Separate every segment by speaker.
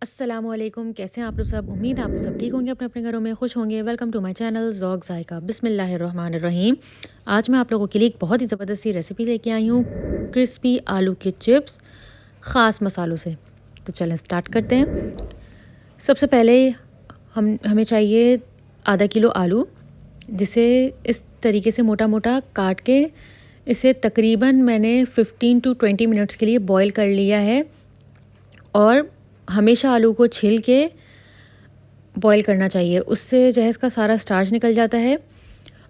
Speaker 1: अस्सलामुअलैकुम, कैसे हैं आप लोग सब। उम्मीद है आप लोग सब ठीक होंगे, अपने अपने घरों में खुश होंगे। Welcome to my channel Zauq Zaiqa. बिस्मिल्लाहिर्रहमानिर्रहीम। आज मैं आप लोगों के लिए एक बहुत ही ज़बरदस्त सी रेसिपी लेके आई हूँ, क्रिस्पी आलू के चिप्स ख़ास मसालों से। तो चलें स्टार्ट करते हैं। सबसे पहले हमें चाहिए आधा किलो आलू, जिसे इस तरीके से मोटा मोटा काट के इसे तकरीबन मैंने 15 टू 20 मिनट्स के लिए बॉईल कर लिया है। और हमेशा आलू को छील के बॉईल करना चाहिए, उससे जो है इसका सारा स्टार्च निकल जाता है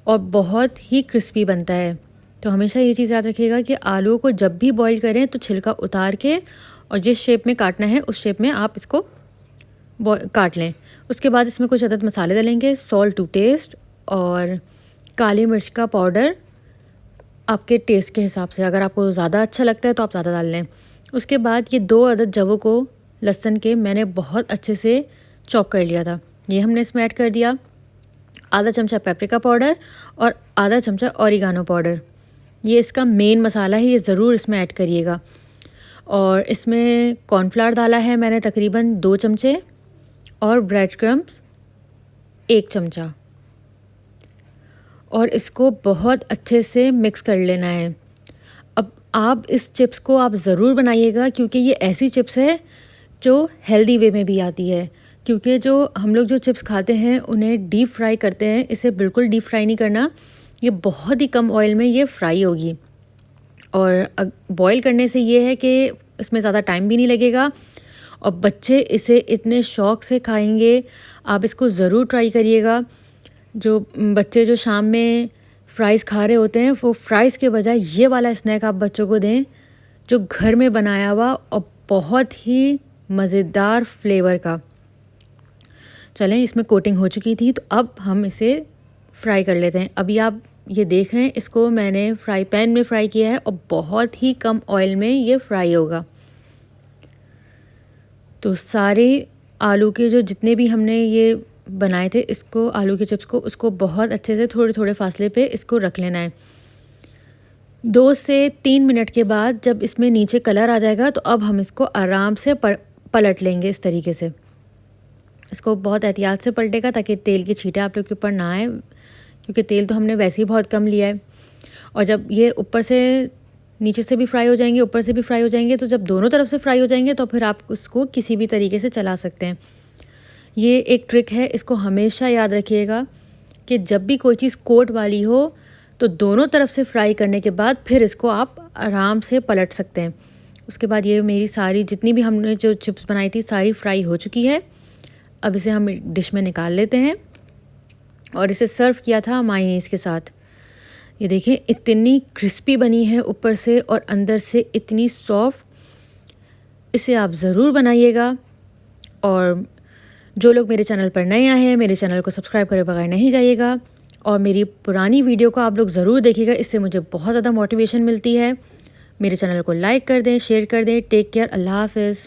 Speaker 1: और बहुत ही क्रिस्पी बनता है। तो हमेशा ये चीज़ याद रखिएगा कि आलू को जब भी बॉईल करें तो छिलका उतार के और जिस शेप में काटना है उस शेप में आप इसको काट लें। उसके बाद इसमें कुछ अदद मसाले डालेंगे, सॉल्ट टू टेस्ट और काली मिर्च का पाउडर आपके टेस्ट के हिसाब से। अगर आपको ज़्यादा अच्छा लगता है तो आप ज़्यादा डाल लें। उसके बाद ये 2 अदद जवों को लहसुन के मैंने बहुत अच्छे से चॉप कर लिया था, ये हमने इसमें ऐड कर दिया। आधा चमचा पेपरिका पाउडर और आधा चमचा ऑरिगानो पाउडर, ये इसका मेन मसाला है, ये ज़रूर इसमें ऐड करिएगा। और इसमें कॉर्नफ्लावर डाला है मैंने तकरीबन 2 चमचे और ब्रेड क्रम्स 1 चमचा। और इसको बहुत अच्छे से मिक्स कर लेना है। अब आप इस चिप्स को आप ज़रूर बनाइएगा, क्योंकि ये ऐसी चिप्स है जो हेल्दी वे में भी आती है। क्योंकि जो हम लोग जो चिप्स खाते हैं उन्हें डीप फ्राई करते हैं, इसे बिल्कुल डीप फ्राई नहीं करना। ये बहुत ही कम ऑयल में ये फ्राई होगी। और बॉईल करने से ये है कि इसमें ज़्यादा टाइम भी नहीं लगेगा और बच्चे इसे इतने शौक़ से खाएंगे। आप इसको ज़रूर ट्राई करिएगा। जो बच्चे जो शाम में फ़्राइज़ खा रहे होते हैं, वो फ़्राइज़ के बजाय ये वाला स्नैक आप बच्चों को दें, जो घर में बनाया हुआ और बहुत ही मज़ेदार फ्लेवर का। चलें, इसमें कोटिंग हो चुकी थी, तो अब हम इसे फ्राई कर लेते हैं। अभी आप ये देख रहे हैं, इसको मैंने फ्राई पैन में फ्राई किया है और बहुत ही कम ऑयल में ये फ्राई होगा। तो सारे आलू के जो जितने भी हमने ये बनाए थे, इसको आलू के चिप्स को, उसको बहुत अच्छे से थोड़े थोड़े फासले पे इसको रख लेना है। 2 से 3 मिनट के बाद जब इसमें नीचे कलर आ जाएगा तो अब हम इसको आराम से पलट लेंगे इस तरीके से। इसको बहुत एहतियात से पलटेगा ताकि तेल की छींटे आप लोग के ऊपर ना आए, क्योंकि तेल तो हमने वैसे ही बहुत कम लिया है। और जब ये ऊपर से नीचे से भी फ्राई हो जाएंगे, ऊपर से भी फ्राई हो जाएंगे, तो जब दोनों तरफ से फ्राई हो जाएंगे तो फिर आप उसको किसी भी तरीके से चला सकते हैं। ये एक ट्रिक है, इसको हमेशा याद रखिएगा कि जब भी कोई चीज़ कोट वाली हो तो दोनों तरफ से फ्राई करने के बाद फिर इसको आप आराम से पलट सकते हैं। उसके बाद ये मेरी सारी जितनी भी हमने जो चिप्स बनाई थी सारी फ्राई हो चुकी है। अब इसे हम डिश में निकाल लेते हैं और इसे सर्व किया था मायोनीज़ के साथ। ये देखिए इतनी क्रिस्पी बनी है ऊपर से और अंदर से इतनी सॉफ्ट। इसे आप ज़रूर बनाइएगा। और जो लोग मेरे चैनल पर नए आए हैं, मेरे चैनल को सब्सक्राइब करे बगैर नहीं जाइएगा और मेरी पुरानी वीडियो को आप लोग ज़रूर देखिएगा, इससे मुझे बहुत ज़्यादा मोटिवेशन मिलती है। मेरे चैनल को लाइक कर दें, शेयर कर दें। टेक केयर, अल्लाह हाफ़िज़।